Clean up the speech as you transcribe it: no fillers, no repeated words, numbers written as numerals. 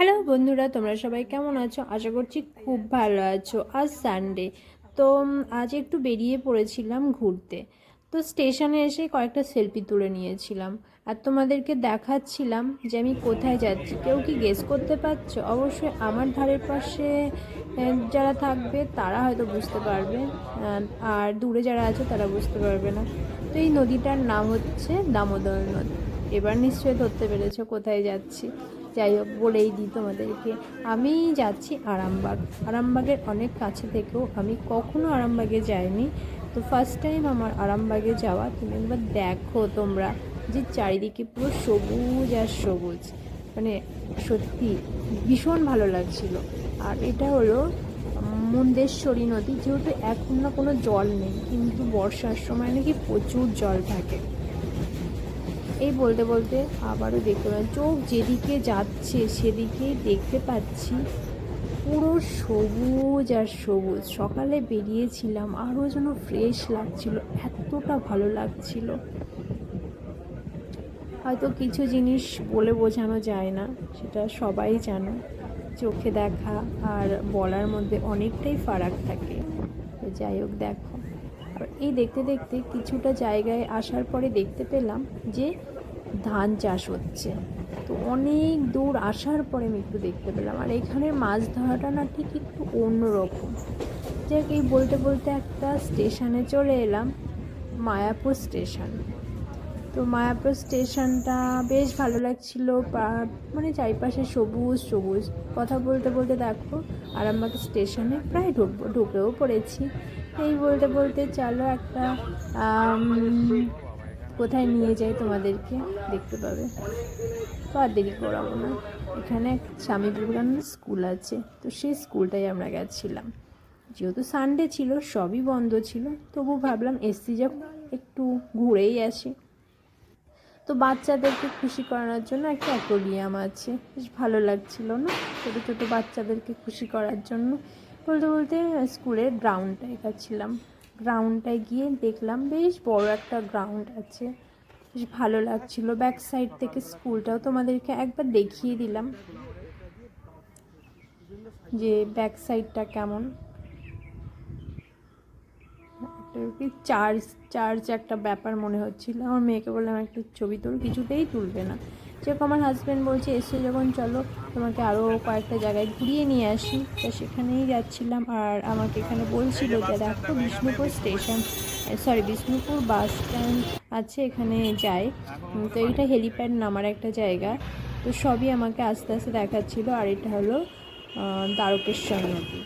Hello বন্ধুরা, তোমরা সবাই কেমন আছো? আশা করছি খুব ভালো আছো। আজ সানডে, তো আজ একটু বেরিয়ে পড়েছিলাম ঘুরতে। তো স্টেশনে এসে কয়েকটা সেলফি তুলে নিয়েছিলাম আর তোমাদেরকে দেখাচ্ছিলাম যে আমি কোথায় যাচ্ছি। কেউ কি গেস করতে পারছো? অবশ্যই আমার ধারের পাশে যারা থাকবে তারা হয়তো বুঝতে পারবে, আর দূরে যারা আছে তারা বুঝতে পারবে না। তো এই নদীটার নাম হচ্ছে দামোদর নদী। এবার নিশ্চয়ই ধরতে পেরেছো কোথায় যাচ্ছি। যাই হোক, বলেই দিই তোমাদেরকে, আমি যাচ্ছি আরামবাগ। আরামবাগের অনেক কাছে থেকেও আমি কখনো আরামবাগে যাইনি, তো ফার্স্ট টাইম আমার আরামবাগে যাওয়া। তুমি একবার দেখো তোমরা যে চারিদিকে পুরো সবুজ আর সবুজ, মানে সত্যি ভীষণ ভালো লাগছিল। আর এটা হলো মুন্দেশ্বরী নদী। যেহেতু এখন না কোনো জল নেই, কিন্তু বর্ষার সময় নাকি প্রচুর জল থাকে। এই বলতে বলতে আবারও দেখতে পাই, চোখ যেদিকে যাচ্ছে সেদিকেই দেখতে পাচ্ছি পুরো সবুজ আর সবুজ। সকালে বেরিয়েছিলাম, আরও যেন ফ্রেশ লাগছিল, এতটা ভালো লাগছিল। হয়তো কিছু জিনিস বলে বোঝানো যায় না, সেটা সবাই জানো। চোখে দেখা আর বলার মধ্যে অনেকটাই ফারাক থাকে। তো যাই হোক, দেখো। আর এই দেখতে দেখতে কিছুটা জায়গায় আসার পরে দেখতে পেলাম যে ধান চাষ হচ্ছে। তো অনেক দূর আসার পরে আমি একটু দেখতে পেলাম, আর এখানের মাছ ধরাটা না ঠিক একটু অন্যরকম। যাক, এই বলতে বলতে একটা স্টেশনে চলে এলাম, মায়াপুর স্টেশন। তো মায়াপুর স্টেশনটা বেশ ভালো লাগছিল, মানে চারিপাশে সবুজ সবুজ। কথা বলতে বলতে দেখো আরামবাগ স্টেশনে প্রায় ঢুকেও পড়েছি। এই বলতে বলতে চলো একটা কোথায় নিয়ে যাই তোমাদেরকে দেখতে পাবে। তো আর দেরি করাবো না, এখানে এক স্বামী বিবেকানন্দ স্কুল আছে, তো সেই স্কুলটাই আমরা গেছিলাম। যেহেতু সানডে ছিল, সবই বন্ধ ছিল, তবু ভাবলাম এসছি যখন একটু ঘুরেই আসি। তো বাচ্চাদেরকে খুশি করানোর জন্য একটা অ্যাকোয়ারিয়াম আছে, বেশ ভালো লাগছিল না, ছোটো ছোটো বাচ্চাদেরকে খুশি করার জন্য। বলতে বলতে স্কুলের গ্রাউন্ডটায় গেছিলাম। গ্রাউন্ডটায় গিয়ে দেখলাম বেশ বড় একটা গ্রাউন্ড আছে, বেশ ভালো লাগছিল। ব্যাক সাইড থেকে স্কুলটাও তোমাদেরকে একবার দেখিয়ে দিলাম যে ব্যাক সাইডটা কেমন। চার্চ চার্চ একটা ব্যাপার মনে হচ্ছিল। আমার মেয়েকে বললাম একটু ছবি তুল, কিছুতেই তুলবে না। যেরকম আমার হাজব্যান্ড বলছে এসে যখন, চলো তোমাকে আরও কয়েকটা জায়গায় ঘুরিয়ে নিয়ে আসি। তো সেখানেই যাচ্ছিলাম, আর আমাকে এখানে বলছিল যে দেখো Bishnupur station, Bishnupur bus stand আছে, এখানে যাই। তো এইটা হেলিপ্যাড নামার একটা জায়গা। তো সবই আমাকে আস্তে আস্তে দেখাচ্ছিল। আর এটা হলো দ্বারকেশ্বর নদী।